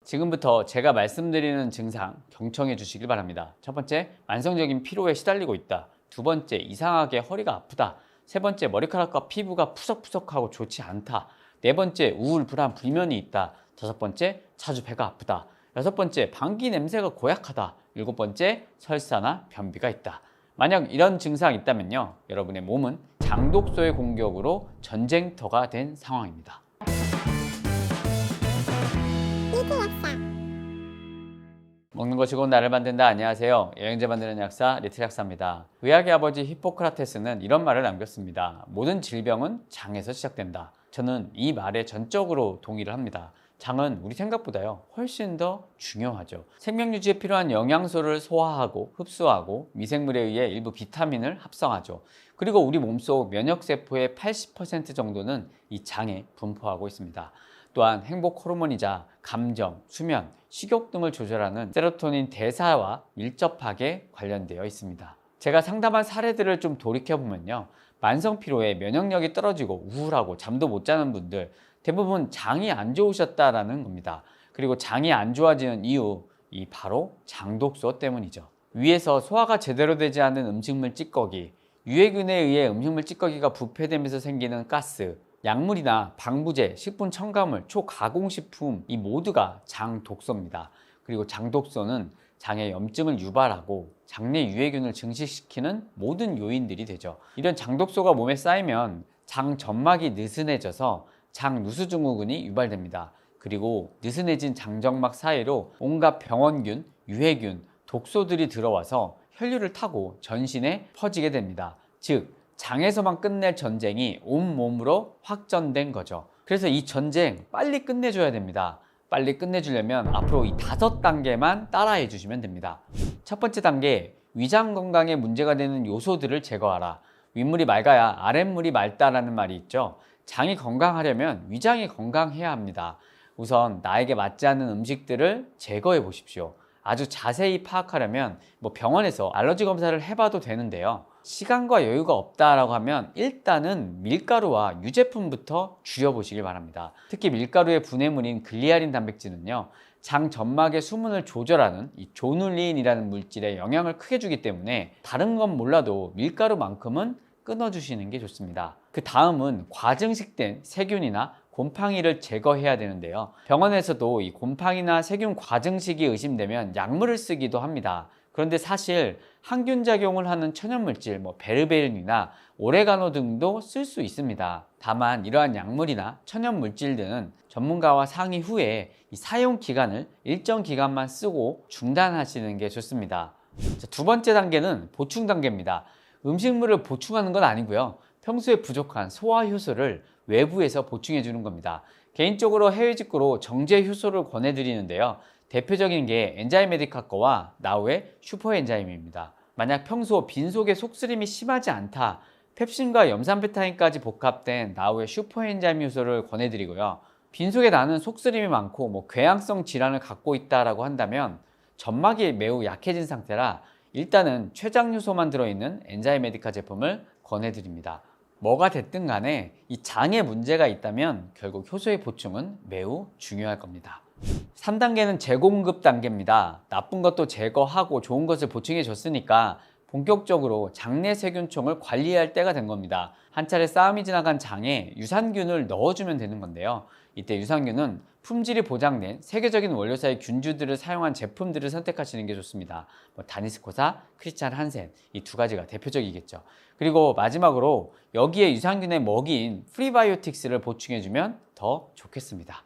지금부터 제가 말씀드리는 증상 경청해 주시길 바랍니다. 첫 번째, 만성적인 피로에 시달리고 있다. 두 번째, 이상하게 허리가 아프다. 세 번째, 머리카락과 피부가 푸석푸석하고 좋지 않다. 네 번째, 우울, 불안, 불면이 있다. 다섯 번째, 자주 배가 아프다. 여섯 번째, 방귀 냄새가 고약하다. 일곱 번째, 설사나 변비가 있다. 만약 이런 증상이 있다면요, 여러분의 몸은 장독소의 공격으로 전쟁터가 된 상황입니다. 먹는 것이 곧 나를 만든다. 안녕하세요. 여행자 만드는 약사 리틀 약사입니다. 의학의 아버지 히포크라테스는 이런 말을 남겼습니다. 모든 질병은 장에서 시작된다. 저는 이 말에 전적으로 동의를 합니다. 장은 우리 생각보다요 훨씬 더 중요하죠. 생명 유지에 필요한 영양소를 소화하고 흡수하고 미생물에 의해 일부 비타민을 합성하죠. 그리고 우리 몸속 면역세포의 80% 정도는 이 장에 분포하고 있습니다. 또한 행복 호르몬이자 감정, 수면, 식욕 등을 조절하는 세로토닌 대사와 밀접하게 관련되어 있습니다. 제가 상담한 사례들을 좀 돌이켜보면요, 만성 피로에 면역력이 떨어지고 우울하고 잠도 못 자는 분들 대부분 장이 안 좋으셨다라는 겁니다. 그리고 장이 안 좋아지는 이유, 이 바로 장독소 때문이죠. 위에서 소화가 제대로 되지 않은 음식물 찌꺼기, 유해균에 의해 음식물 찌꺼기가 부패되면서 생기는 가스, 약물이나 방부제, 식품 첨가물, 초가공식품 이 모두가 장독소입니다. 그리고 장독소는 장의 염증을 유발하고 장내 유해균을 증식시키는 모든 요인들이 되죠. 이런 장독소가 몸에 쌓이면 장 점막이 느슨해져서 장누수증후군이 유발됩니다. 그리고 느슨해진 장점막 사이로 온갖 병원균, 유해균, 독소들이 들어와서 혈류를 타고 전신에 퍼지게 됩니다. 즉, 장에서만 끝낼 전쟁이 온몸으로 확전된 거죠. 그래서 이 전쟁 빨리 끝내줘야 됩니다. 빨리 끝내주려면 앞으로 이 5단계만 따라해 주시면 됩니다. 첫 번째 단계, 위장 건강에 문제가 되는 요소들을 제거하라. 윗물이 맑아야 아랫물이 맑다라는 말이 있죠. 장이 건강하려면 위장이 건강해야 합니다. 우선 나에게 맞지 않는 음식들을 제거해 보십시오. 아주 자세히 파악하려면 병원에서 알러지 검사를 해봐도 되는데요. 시간과 여유가 없다라고 하면 일단은 밀가루와 유제품부터 줄여보시길 바랍니다. 특히 밀가루의 분해물인 글리아린 단백질은요, 장 점막의 수분을 조절하는 이 조눌린이라는 물질에 영향을 크게 주기 때문에 다른 건 몰라도 밀가루만큼은 끊어주시는 게 좋습니다. 그 다음은 과증식된 세균이나 곰팡이를 제거해야 되는데요. 병원에서도 이 곰팡이나 세균 과증식이 의심되면 약물을 쓰기도 합니다. 그런데 사실 항균 작용을 하는 천연물질, 베르베린이나 오레가노 등도 쓸 수 있습니다. 다만 이러한 약물이나 천연물질들은 전문가와 상의 후에 이 사용 기간을 일정 기간만 쓰고 중단하시는 게 좋습니다. 두 번째 단계는 보충 단계입니다. 음식물을 보충하는 건 아니고요, 평소에 부족한 소화 효소를 외부에서 보충해 주는 겁니다. 개인적으로 해외 직구로 정제 효소를 권해드리는데요, 대표적인 게 엔자이메디카 거와 나우의 슈퍼엔자임입니다. 만약 평소 빈속에 속쓰림이 심하지 않다, 펩신과 염산베타인까지 복합된 나우의 슈퍼엔자임 효소를 권해드리고요, 빈속에 나는 속쓰림이 많고 궤양성 질환을 갖고 있다라고 한다면 점막이 매우 약해진 상태라 일단은 췌장 효소만 들어있는 엔자이메디카 제품을 권해드립니다. 뭐가 됐든 간에 이 장에 문제가 있다면 결국 효소의 보충은 매우 중요할 겁니다. 3단계는 재공급 단계입니다. 나쁜 것도 제거하고 좋은 것을 보충해 줬으니까 본격적으로 장내 세균총을 관리할 때가 된 겁니다. 한 차례 싸움이 지나간 장에 유산균을 넣어주면 되는 건데요. 이때 유산균은 품질이 보장된 세계적인 원료사의 균주들을 사용한 제품들을 선택하시는 게 좋습니다. 다니스코사, 크리스찬 한센 이 두 가지가 대표적이겠죠. 그리고 마지막으로 여기에 유산균의 먹이인 프리바이오틱스를 보충해주면 더 좋겠습니다.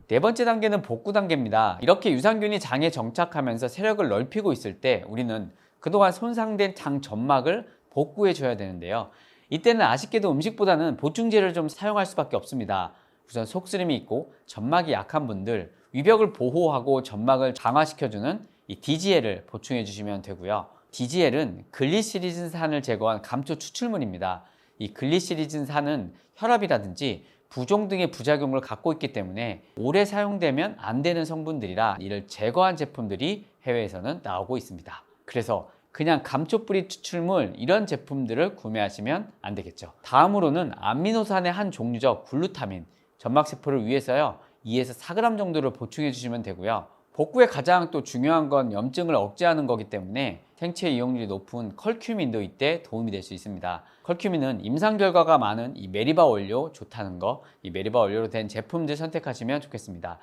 네 번째 단계는 복구 단계입니다. 이렇게 유산균이 장에 정착하면서 세력을 넓히고 있을 때 우리는 그동안 손상된 장 점막을 복구해 줘야 되는데요. 이때는 아쉽게도 음식보다는 보충제를 좀 사용할 수밖에 없습니다. 우선 속쓰림이 있고 점막이 약한 분들, 위벽을 보호하고 점막을 강화시켜주는 이 DGL을 보충해 주시면 되고요. DGL은 글리시리진산을 제거한 감초 추출물입니다. 이 글리시리진산은 혈압이라든지 부종 등의 부작용을 갖고 있기 때문에 오래 사용되면 안 되는 성분들이라 이를 제거한 제품들이 해외에서는 나오고 있습니다. 그래서 그냥 감초뿌리 추출물 이런 제품들을 구매하시면 안 되겠죠. 다음으로는 아미노산의 한 종류죠. 글루타민. 점막세포를 위해서요, 2에서 4g 정도를 보충해 주시면 되고요. 복구에 가장 또 중요한 건 염증을 억제하는 거기 때문에 생체 이용률이 높은 컬큐민도 이때 도움이 될 수 있습니다. 컬큐민은 임상 결과가 많은 이 메리바 원료 좋다는 거, 이 메리바 원료로 된 제품들 선택하시면 좋겠습니다.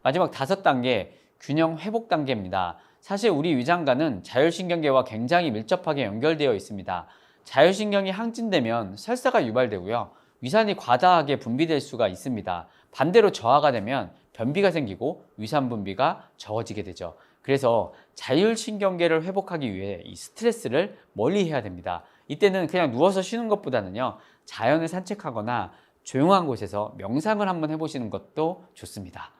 마지막 5단계, 균형 회복 단계입니다. 사실 우리 위장관은 자율신경계와 굉장히 밀접하게 연결되어 있습니다. 자율신경이 항진되면 설사가 유발되고요. 위산이 과다하게 분비될 수가 있습니다. 반대로 저하가 되면 변비가 생기고 위산 분비가 적어지게 되죠. 그래서 자율신경계를 회복하기 위해 이 스트레스를 멀리 해야 됩니다. 이때는 그냥 누워서 쉬는 것보다는요, 자연을 산책하거나 조용한 곳에서 명상을 한번 해보시는 것도 좋습니다.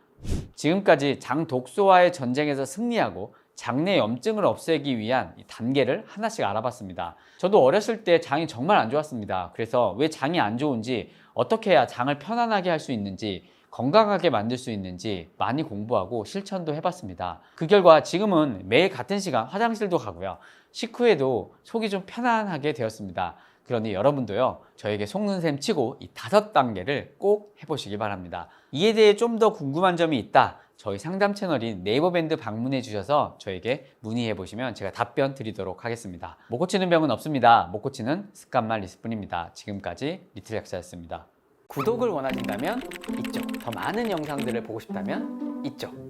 지금까지 장 독소와의 전쟁에서 승리하고 장내 염증을 없애기 위한 단계를 하나씩 알아봤습니다. 저도 어렸을 때 장이 정말 안 좋았습니다. 그래서 왜 장이 안 좋은지, 어떻게 해야 장을 편안하게 할 수 있는지, 건강하게 만들 수 있는지 많이 공부하고 실천도 해봤습니다. 그 결과 지금은 매일 같은 시간 화장실도 가고요. 식후에도 속이 좀 편안하게 되었습니다. 그러니 여러분도요, 저에게 속는 셈 치고 이 5단계를 꼭 해보시기 바랍니다. 이에 대해 좀 더 궁금한 점이 있다, 저희 상담 채널인 네이버밴드 방문해 주셔서 저에게 문의해 보시면 제가 답변 드리도록 하겠습니다. 못 고치는 병은 없습니다. 못 고치는 습관만 있을 뿐입니다. 지금까지 리틀 약사였습니다. 구독을 원하신다면 이쪽, 더 많은 영상들을 보고 싶다면 이쪽.